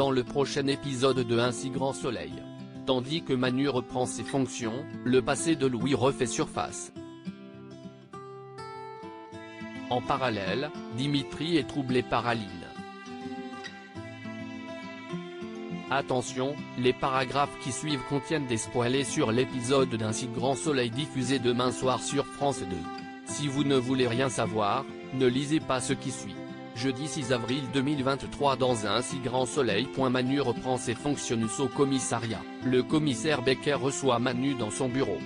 dans le prochain épisode de Un si grand soleil. Tandis que Manu reprend ses fonctions, le passé de Louis refait surface. En parallèle, Dimitri est troublé par Aline. Attention, les paragraphes qui suivent contiennent des spoilers sur l'épisode d'Un si grand soleil diffusé demain soir sur France 2. Si vous ne voulez rien savoir, ne lisez pas ce qui suit. Jeudi 6 avril 2023 dans Un si grand soleil. Manu reprend ses fonctions au commissariat. Le commissaire Becker reçoit Manu dans son bureau.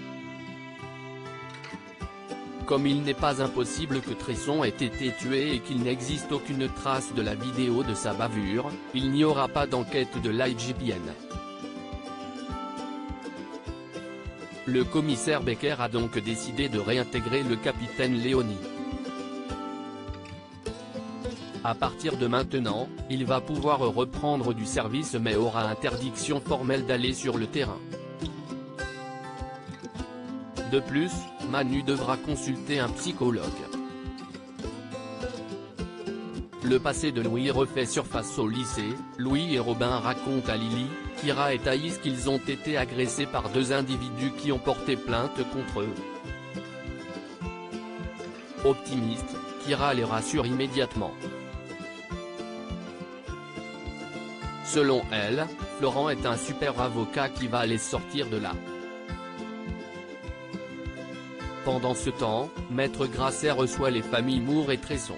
Comme il n'est pas impossible que Tresson ait été tué et qu'il n'existe aucune trace de la vidéo de sa bavure, il n'y aura pas d'enquête de l'IGPN. Le commissaire Becker a donc décidé de réintégrer le capitaine Léonie. À partir de maintenant, il va pouvoir reprendre du service mais aura interdiction formelle d'aller sur le terrain. De plus, Manu devra consulter un psychologue. Le passé de Louis refait surface au lycée. Louis et Robin racontent à Lily, Kira et Thaïs qu'ils ont été agressés par deux individus qui ont porté plainte contre eux. Optimiste, Kira les rassure immédiatement. Selon elle, Florent est un super avocat qui va les sortir de là. Pendant ce temps, Maître Grasset reçoit les familles Moore et Tresson.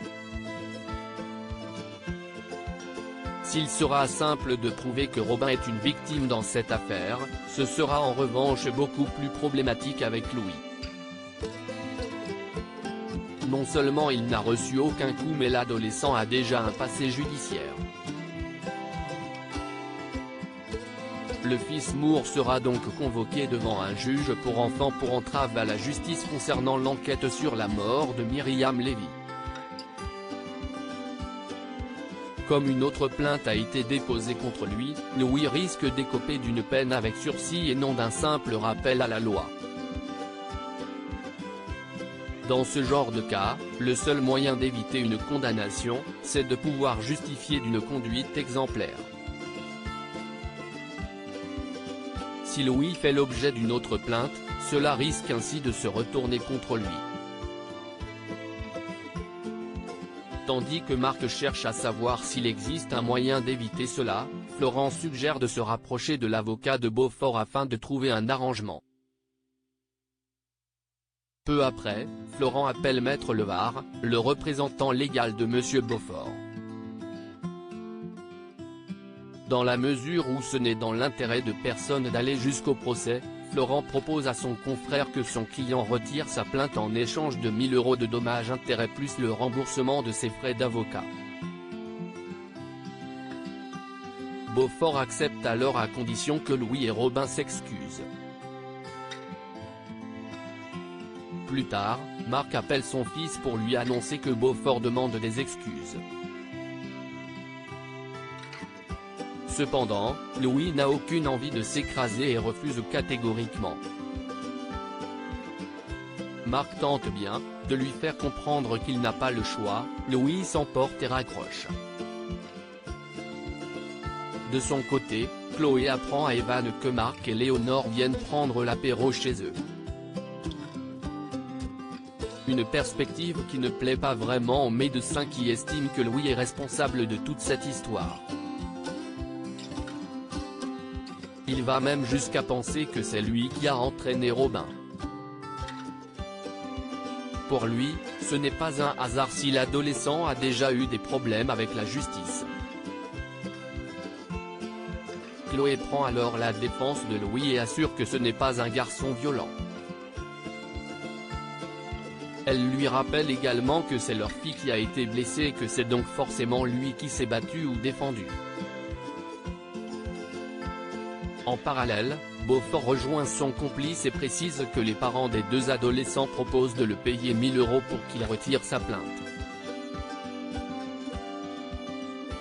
S'il sera simple de prouver que Robin est une victime dans cette affaire, ce sera en revanche beaucoup plus problématique avec Louis. Non seulement il n'a reçu aucun coup mais l'adolescent a déjà un passé judiciaire. Le fils Moore sera donc convoqué devant un juge pour enfants pour entrave à la justice concernant l'enquête sur la mort de Myriam Lévy. Comme une autre plainte a été déposée contre lui, Louis risque d'écoper d'une peine avec sursis et non d'un simple rappel à la loi. Dans ce genre de cas, le seul moyen d'éviter une condamnation, c'est de pouvoir justifier d'une conduite exemplaire. Si Louis fait l'objet d'une autre plainte, cela risque ainsi de se retourner contre lui. Tandis que Marc cherche à savoir s'il existe un moyen d'éviter cela, Florent suggère de se rapprocher de l'avocat de Beaufort afin de trouver un arrangement. Peu après, Florent appelle Maître Levard, le représentant légal de Monsieur Beaufort. Dans la mesure où ce n'est dans l'intérêt de personne d'aller jusqu'au procès, Florent propose à son confrère que son client retire sa plainte en échange de 1000 € de dommages-intérêts plus le remboursement de ses frais d'avocat. Beaufort accepte alors à condition que Louis et Robin s'excusent. Plus tard, Marc appelle son fils pour lui annoncer que Beaufort demande des excuses. Cependant, Louis n'a aucune envie de s'écraser et refuse catégoriquement. Marc tente bien de lui faire comprendre qu'il n'a pas le choix, Louis s'emporte et raccroche. De son côté, Chloé apprend à Evan que Marc et Léonore viennent prendre l'apéro chez eux. Une perspective qui ne plaît pas vraiment aux médecins qui estiment que Louis est responsable de toute cette histoire. Il va même jusqu'à penser que c'est lui qui a entraîné Robin. Pour lui, ce n'est pas un hasard si l'adolescent a déjà eu des problèmes avec la justice. Chloé prend alors la défense de Louis et assure que ce n'est pas un garçon violent. Elle lui rappelle également que c'est leur fille qui a été blessée et que c'est donc forcément lui qui s'est battu ou défendu. En parallèle, Beaufort rejoint son complice et précise que les parents des deux adolescents proposent de le payer 1000 € pour qu'il retire sa plainte.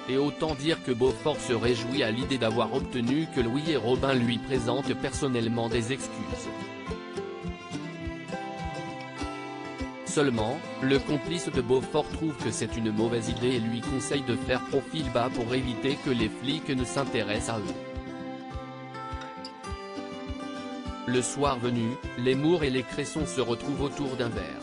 Et autant dire que Beaufort se réjouit à l'idée d'avoir obtenu que Louis et Robin lui présentent personnellement des excuses. Seulement, le complice de Beaufort trouve que c'est une mauvaise idée et lui conseille de faire profil bas pour éviter que les flics ne s'intéressent à eux. Le soir venu, les Moore et les Cresson se retrouvent autour d'un verre.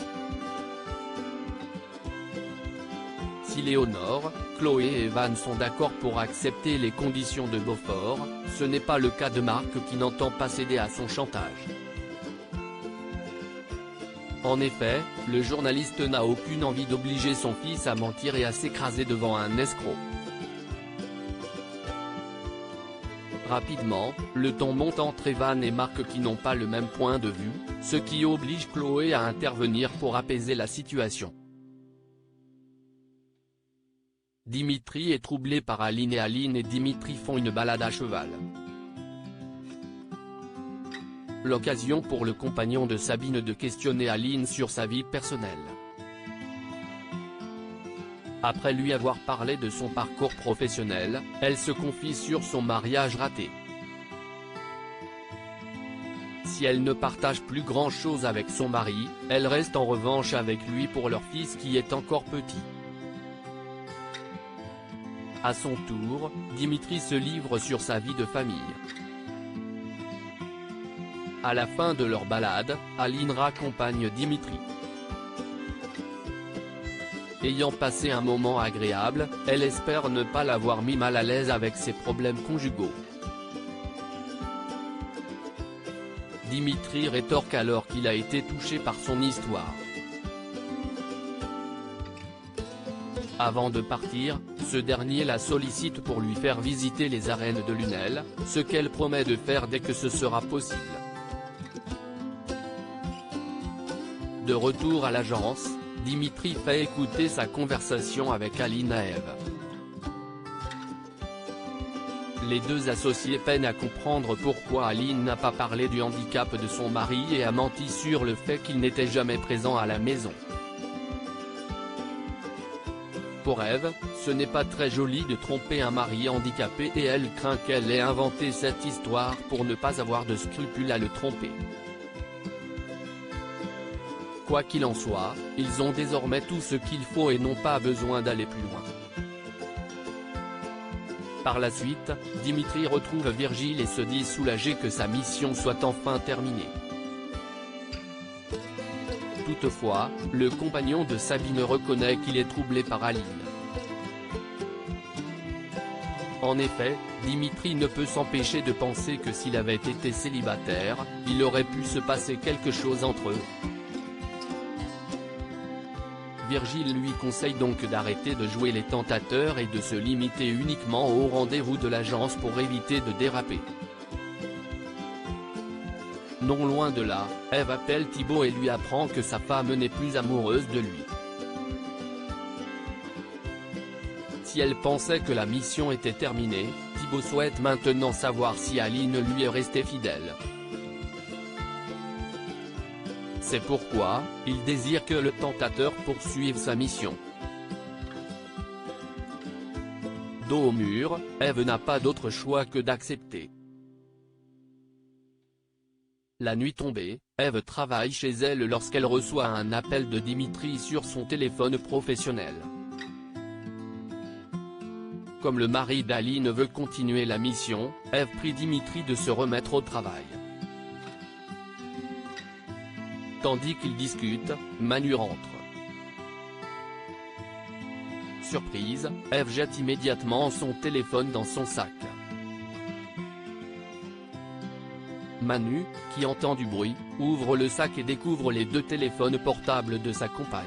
Si Léonore, Chloé et Evan sont d'accord pour accepter les conditions de Beaufort, ce n'est pas le cas de Marc qui n'entend pas céder à son chantage. En effet, le journaliste n'a aucune envie d'obliger son fils à mentir et à s'écraser devant un escroc. Rapidement, le ton monte entre Evan et Marc qui n'ont pas le même point de vue, ce qui oblige Chloé à intervenir pour apaiser la situation. Dimitri est troublé par Aline et Dimitri font une balade à cheval. L'occasion pour le compagnon de Sabine de questionner Aline sur sa vie personnelle. Après lui avoir parlé de son parcours professionnel, elle se confie sur son mariage raté. Si elle ne partage plus grand-chose avec son mari, elle reste en revanche avec lui pour leur fils qui est encore petit. À son tour, Dimitri se livre sur sa vie de famille. À la fin de leur balade, Aline raccompagne Dimitri. Ayant passé un moment agréable, elle espère ne pas l'avoir mis mal à l'aise avec ses problèmes conjugaux. Dimitri rétorque alors qu'il a été touché par son histoire. Avant de partir, ce dernier la sollicite pour lui faire visiter les arènes de Lunel, ce qu'elle promet de faire dès que ce sera possible. De retour à l'agence, Dimitri fait écouter sa conversation avec Aline à Eve. Les deux associés peinent à comprendre pourquoi Aline n'a pas parlé du handicap de son mari et a menti sur le fait qu'il n'était jamais présent à la maison. Pour Eve, ce n'est pas très joli de tromper un mari handicapé et elle craint qu'elle ait inventé cette histoire pour ne pas avoir de scrupules à le tromper. Quoi qu'il en soit, ils ont désormais tout ce qu'il faut et n'ont pas besoin d'aller plus loin. Par la suite, Dimitri retrouve Virgile et se dit soulagé que sa mission soit enfin terminée. Toutefois, le compagnon de Sabine reconnaît qu'il est troublé par Aline. En effet, Dimitri ne peut s'empêcher de penser que s'il avait été célibataire, il aurait pu se passer quelque chose entre eux. Virgile lui conseille donc d'arrêter de jouer les tentateurs et de se limiter uniquement au rendez-vous de l'agence pour éviter de déraper. Non loin de là, Eve appelle Thibaut et lui apprend que sa femme n'est plus amoureuse de lui. Si elle pensait que la mission était terminée, Thibaut souhaite maintenant savoir si Aline lui est restée fidèle. C'est pourquoi, il désire que le tentateur poursuive sa mission. Dos au mur, Eve n'a pas d'autre choix que d'accepter. La nuit tombée, Eve travaille chez elle lorsqu'elle reçoit un appel de Dimitri sur son téléphone professionnel. Comme le mari d'Aline veut continuer la mission, Eve prie Dimitri de se remettre au travail. Tandis qu'ils discutent, Manu rentre. Surprise, Eve jette immédiatement son téléphone dans son sac. Manu, qui entend du bruit, ouvre le sac et découvre les deux téléphones portables de sa compagne.